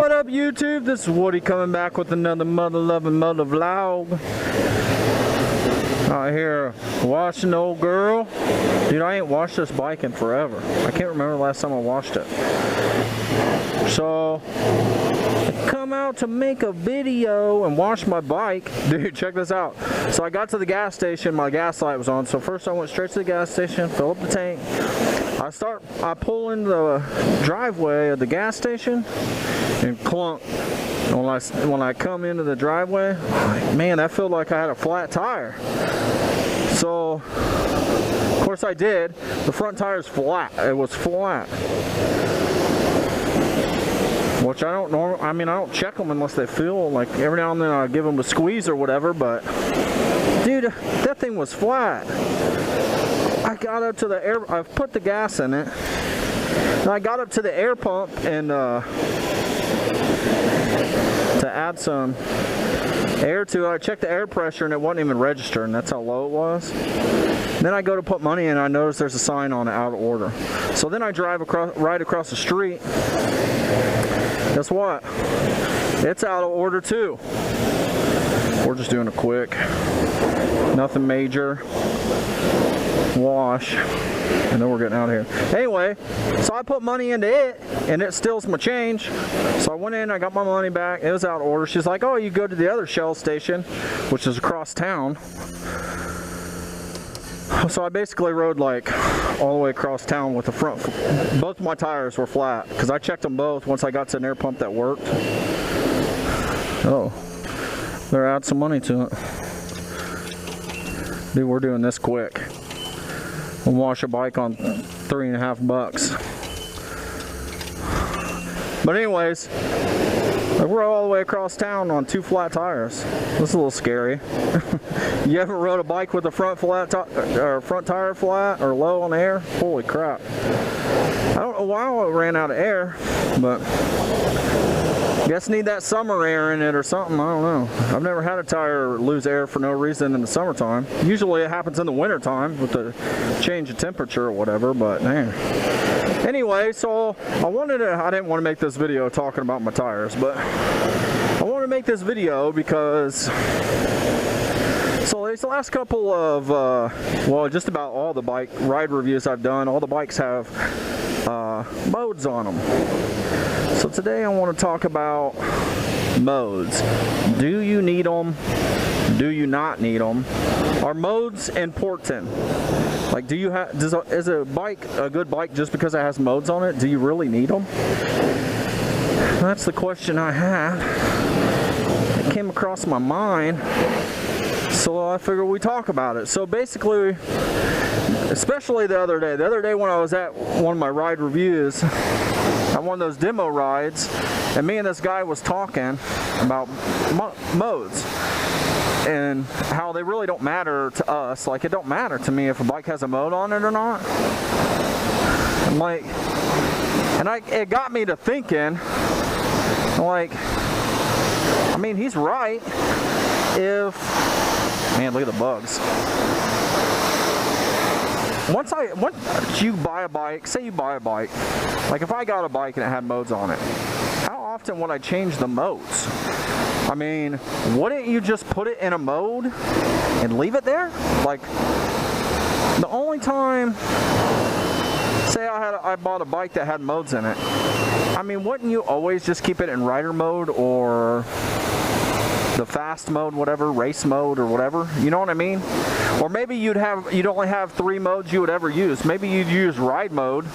What up, YouTube? This is Woody coming back with another mother-loving motor vlog. Out here washing the old girl. Dude, I ain't washed this bike in forever. I can't remember the last time I washed it. So, I come out to make a video and wash my bike. Dude, check this out. So I got to the gas station, my gas light was on. So first I went straight to the gas station, fill up the tank. I pull in the driveway of the gas station and clunk. When I come into the driveway, man, I felt like I had a flat tire. So, of course I did. The front tire's flat. It was flat. Which I don't normally, I don't check them unless they feel like every now and then I give them a squeeze or whatever, but dude, that thing was flat. I got up to the air, I put the gas in it, and I got up to the air pump and to add some air to it. I checked the air pressure and it wasn't even registering. That's how low it was. Then I go to put money in and I notice there's a sign on it, out of order. So then I drive right across the street. Guess what? It's out of order too. We're just doing a quick, nothing major wash, and then we're getting out of here. Anyway, so I put money into it and it steals my change. So I went in, I got my money back. It was out of order. She's like, oh, you go to the other Shell station, which is across town. So I basically rode like all the way across town with the front, both my tires were flat because I checked them both once I got to an air pump that worked. Oh, better add some money to it. Dude, we're doing this quick. We'll wash a bike on $3.50 bucks. But anyways, we're all the way across town on 2 flat tires. This is a little scary. You ever rode a bike with the front tire flat or low on air? Holy crap. I don't know why it ran out of air, but guess need that summer air in it or something. I don't know. I've never had a tire lose air for no reason in the summertime. Usually it happens in the wintertime with the change of temperature or whatever, but man. Anyway, so I didn't want to make this video talking about my tires, but I want to make this video because so these last couple of, well, just about all the bike ride reviews I've done, all the bikes have modes on them. So today I want to talk about modes. Do you need them? Do you not need them? Are modes important? Like, do you have? Is a bike a good bike just because it has modes on it? Do you really need them? That's the question I had. It came across my mind, so I figured we'd talk about it. So basically, especially the other day when I was at one of my ride reviews, at one of those demo rides, and me and this guy was talking about modes and how they really don't matter to us. Like, it don't matter to me if a bike has a mode on it or not. It got me to thinking, like, I mean, he's right. Man, look at the bugs. Once you buy a bike, say you buy a bike, like if I got a bike and it had modes on it, how often would I change the modes? I mean, wouldn't you just put it in a mode and leave it there? Like, the only time, say I bought a bike that had modes in it, I mean, wouldn't you always just keep it in rider mode or the fast mode, whatever, race mode or whatever, you know what I mean? Or maybe you'd only have 3 modes you would ever use. Maybe you'd use ride mode.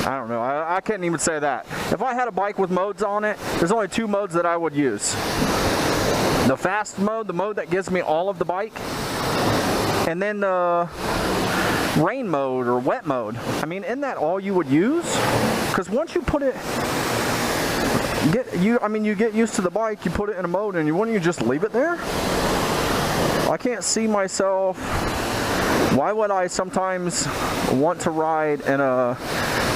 I don't know, I can't even say that. If I had a bike with modes on it, there's only 2 modes that I would use. The fast mode, the mode that gives me all of the bike, and then the rain mode or wet mode. I mean, isn't that all you would use? Because once you put it, you get used to the bike, you put it in a mode, and wouldn't you just leave it there? I can't see myself. Why would I sometimes want to ride in a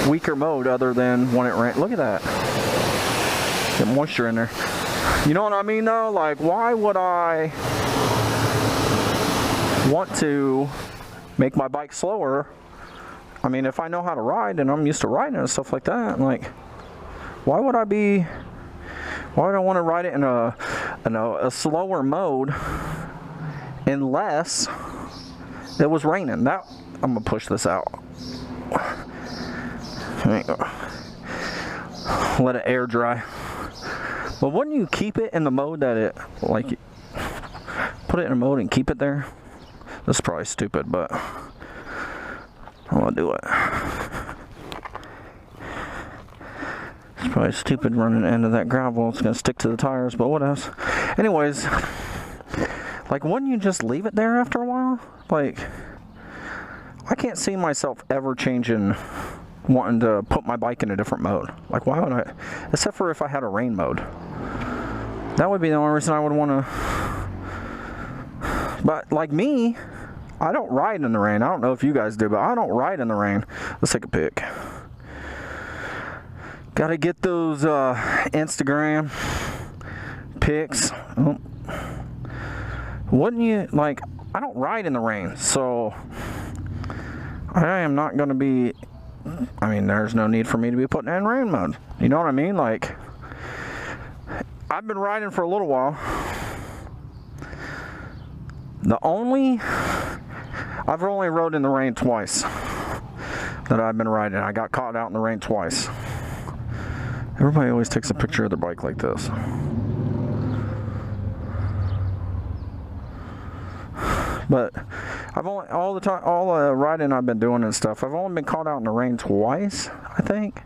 weaker mode other than when it rains? Look at that. Get moisture in there. You know what I mean though? Like, why would I want to make my bike slower? I mean, if I know how to ride and I'm used to riding and stuff like that, like, why would I want to ride it in a slower mode unless it was raining? That, I'm gonna push this out. Let it air dry. But wouldn't you keep it in the mode that it, like, put it in a mode and keep it there? This is probably stupid, but I'm gonna do it. It's probably stupid running into that gravel. It's gonna stick to the tires, but what else? Anyways, like, wouldn't you just leave it there after a while? Like, I can't see myself ever wanting to put my bike in a different mode. Like, why would I? Except for if I had a rain mode. That would be the only reason I would want to. But like me, I don't ride in the rain. I don't know if you guys do, but I don't ride in the rain. Let's take a pic. Gotta get those Instagram pics. Oh. Wouldn't you, like, I don't ride in the rain, so I am not going to be, I mean, there's no need for me to be putting it in rain mode. You know what I mean? Like, I've been riding for a little while. I've only rode in the rain twice that I've been riding. I got caught out in the rain twice. Everybody always takes a picture of their bike like this. But I've only, all the riding I've been doing and stuff, I've only been caught out in the rain twice, I think.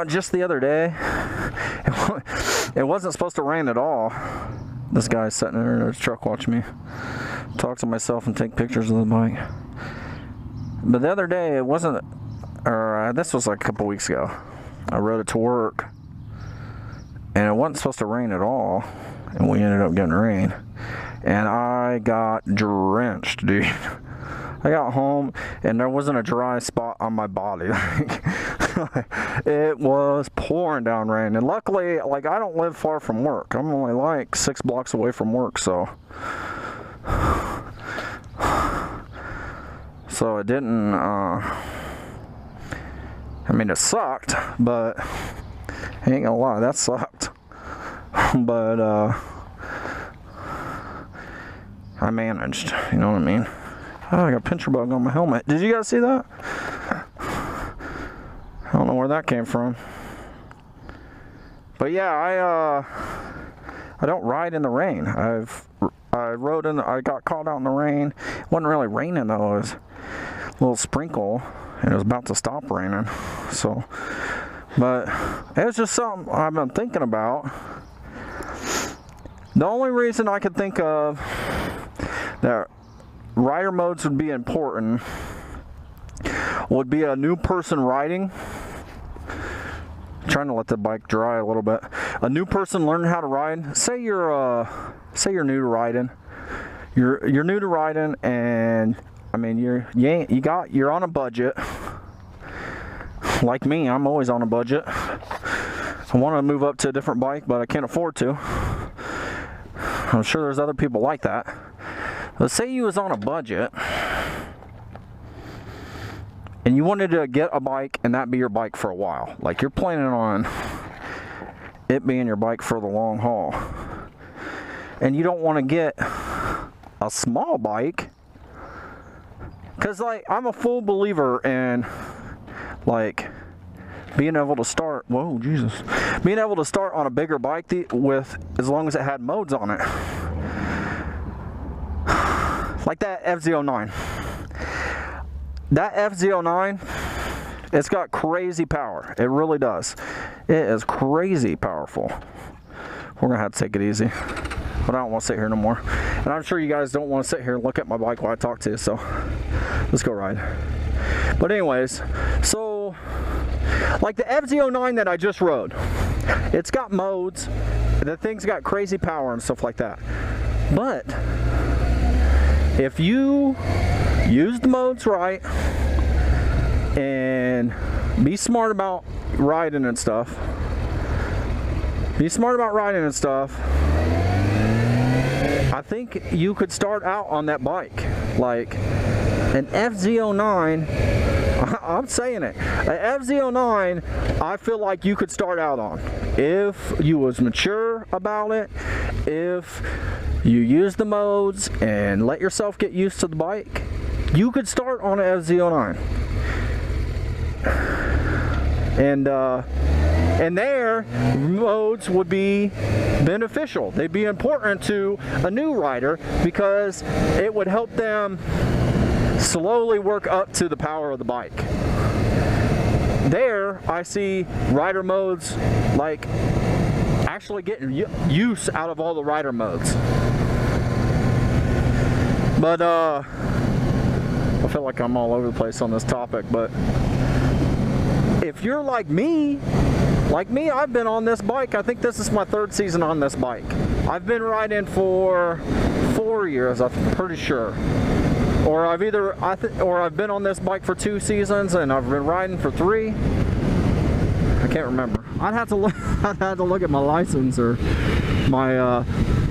Just the other day. It wasn't supposed to rain at all. This guy's sitting there in his truck watching me talk to myself and take pictures of the bike. But the other day, it wasn't, or this was like a couple weeks ago. I rode it to work, and it wasn't supposed to rain at all, and we ended up getting rain. And I got drenched, dude. I got home, and there wasn't a dry spot on my body. It was pouring down rain. And luckily, like, I don't live far from work. I'm only like 6 blocks away from work, so it didn't, I mean, it sucked, but I ain't gonna lie, that sucked. But, I managed, you know what I mean? Oh, I got a pincher bug on my helmet. Did you guys see that? I don't know where that came from. But yeah, I don't ride in the rain. I got caught out in the rain. It wasn't really raining though. It was a little sprinkle, and it was about to stop raining. So, but it was just something I've been thinking about. The only reason I could think of that rider modes would be important would be a new person riding. I'm trying to let the bike dry a little bit. A new person learning how to ride. Say you're new to riding. You're new to riding, and I mean you're on a budget. Like me, I'm always on a budget. I want to move up to a different bike, but I can't afford to. I'm sure there's other people like that. Let's say you was on a budget and you wanted to get a bike and that be your bike for a while. Like, you're planning on it being your bike for the long haul. And you don't want to get a small bike. Because, like, I'm a full believer in, like, being able to start, whoa, Jesus. Being able to start on a bigger bike with, as long as it had modes on it. Like that FZ09. That FZ09, it's got crazy power. It really does. It is crazy powerful. We're gonna have to take it easy. But I don't want to sit here no more. And I'm sure you guys don't want to sit here and look at my bike while I talk to you, so let's go ride. But anyways, so like the FZ09 that I just rode, it's got modes. The thing's got crazy power and stuff like that. But if you use the modes right and be smart about riding and stuff, I think you could start out on that bike. Like an FZ09, I'm saying it. An FZ09, I feel like you could start out on. If you was mature about it, if you use the modes and let yourself get used to the bike, you could start on an FZ09. And their modes would be beneficial. They'd be important to a new rider because it would help them slowly work up to the power of the bike. There, I see rider modes like actually getting use out of all the rider modes. But I feel like I'm all over the place on this topic, but if you're like me, I've been on this bike. I think this is my 3rd season on this bike. I've been riding for 4 years, I'm pretty sure. Or I've been on this bike for 2 seasons and I've been riding for 3. I can't remember. I'd have to look at my license or my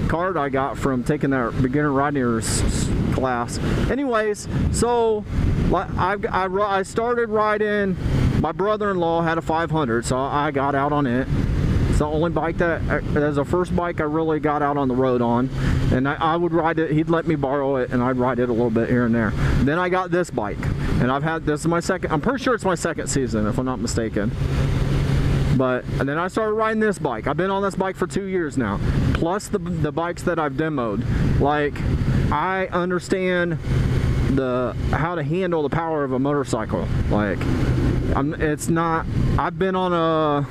card I got from taking that beginner riders class. Anyways, so I started riding. My brother-in-law had a 500, so I got out on it. It's the only bike that, as a first bike, I really got out on the road on. And I would ride it, he'd let me borrow it, and I'd ride it a little bit here and there. Then I got this bike, and this is my second, I'm pretty sure it's my 2nd season, if I'm not mistaken. And then I started riding this bike. I've been on this bike for 2 years now, plus the bikes that I've demoed. Like, I understand how to handle the power of a motorcycle. Like, I've been on a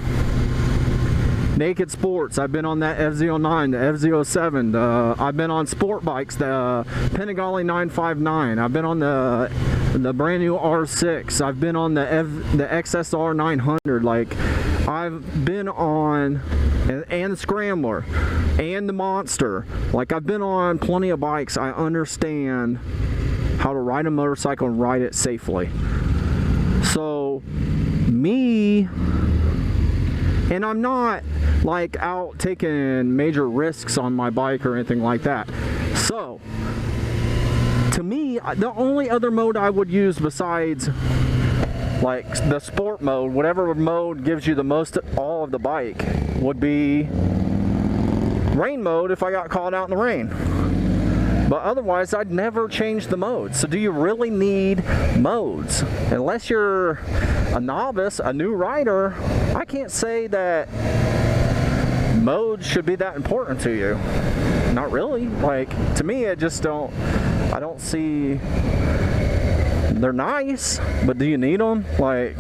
Naked Sports, I've been on that FZ09, the FZ07, I've been on sport bikes, the Panigale 959, I've been on the brand new R6, I've been on the XSR 900, like, I've been on, and the Scrambler, and the Monster, like, I've been on plenty of bikes. I understand how to ride a motorcycle and ride it safely. So, and I'm not like out taking major risks on my bike or anything like that. So, to me, the only other mode I would use besides like the sport mode, whatever mode gives you the most all of the bike, would be rain mode if I got caught out in the rain. But otherwise, I'd never change the modes. So do you really need modes? Unless you're a novice, a new rider, I can't say that modes should be that important to you. Not really. Like, to me, I don't see, they're nice, but do you need them? Like,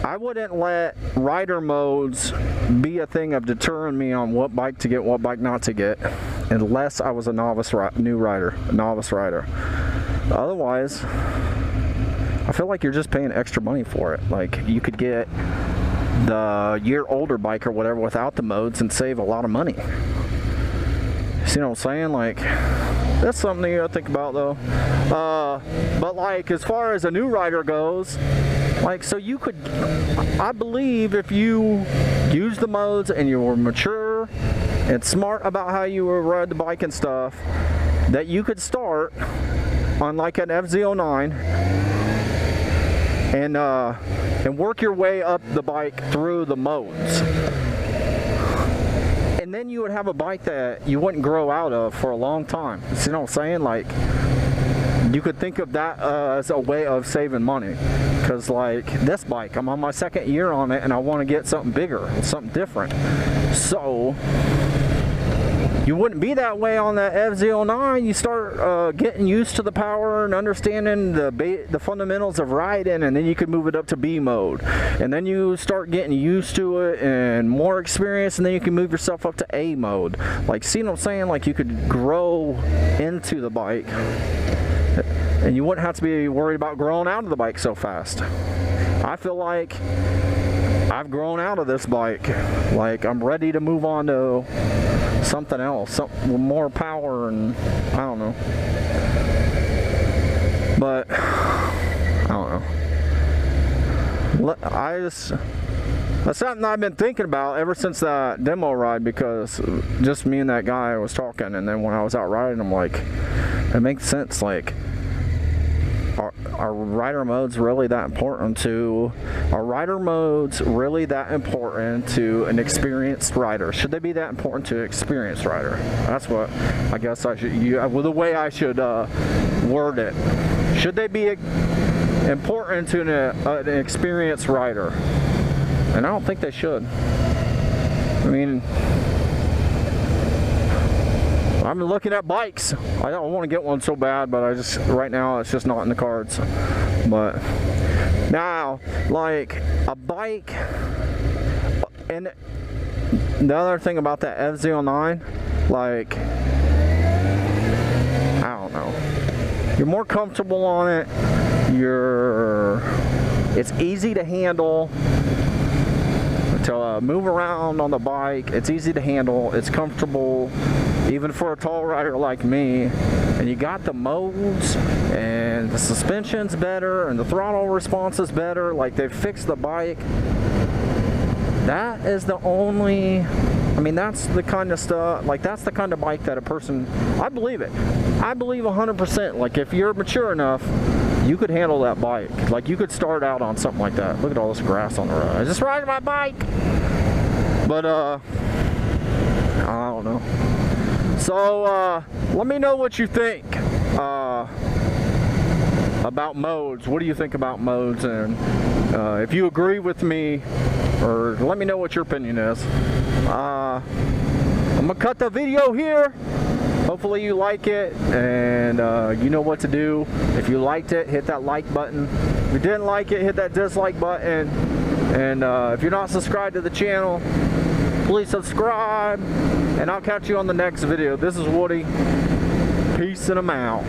I wouldn't let rider modes be a thing of deterring me on what bike to get, what bike not to get, unless I was a novice rider. Otherwise, I feel like you're just paying extra money for it. Like, you could get the year older bike or whatever without the modes and save a lot of money. See what I'm saying? Like, that's something you gotta think about though. But like, as far as a new rider goes, like, so you could, I believe if you use the modes and you were mature and smart about how you ride the bike and stuff, that you could start on like an FZ09 and work your way up the bike through the modes. And then you would have a bike that you wouldn't grow out of for a long time. You know what I'm saying? Like, you could think of that as a way of saving money. Because like this bike, I'm on my 2nd year on it and I want to get something bigger, something different. So you wouldn't be that way on that FZ09. You start getting used to the power and understanding the fundamentals of riding, and then you could move it up to B mode. And then you start getting used to it and more experience, and then you can move yourself up to A mode. Like, see what I'm saying? Like, you could grow into the bike. And you wouldn't have to be worried about growing out of the bike so fast. I feel like I've grown out of this bike. Like, I'm ready to move on to something else, something with more power, and I don't know. But I don't know. That's something I've been thinking about ever since that demo ride, because just me and that guy was talking, and then when I was out riding, I'm like, it makes sense. Like, Are rider modes really that important to? Are rider modes really that important to an experienced rider? Should they be that important to an experienced rider? That's what I guess I should. Well, the way I should word it. Should they be important to an experienced rider? And I don't think they should. I mean, I'm looking at bikes. I don't want to get one so bad, but right now it's just not in the cards. But now, like a bike, and the other thing about that F09, like, I don't know. You're more comfortable on it. It's easy to handle. To move around on the bike, it's easy to handle, it's comfortable, even for a tall rider like me. And you got the modes, and the suspension's better, and the throttle response is better. Like, they've fixed the bike. That is the only, I mean, that's the kind of stuff, like, that's the kind of bike that a person, I believe it. I believe 100%, like, if you're mature enough, you could handle that bike. Like, you could start out on something like that. Look at all this grass on the road. I just riding my bike. But, I don't know. So, let me know what you think about modes. What do you think about modes? And if you agree with me, or let me know what your opinion is. I'm going to cut the video here. Hopefully you like it, and you know what to do. If you liked it, hit that like button. If you didn't like it, hit that dislike button. And if you're not subscribed to the channel, please subscribe. And I'll catch you on the next video. This is Woody. Peace, and I'm out.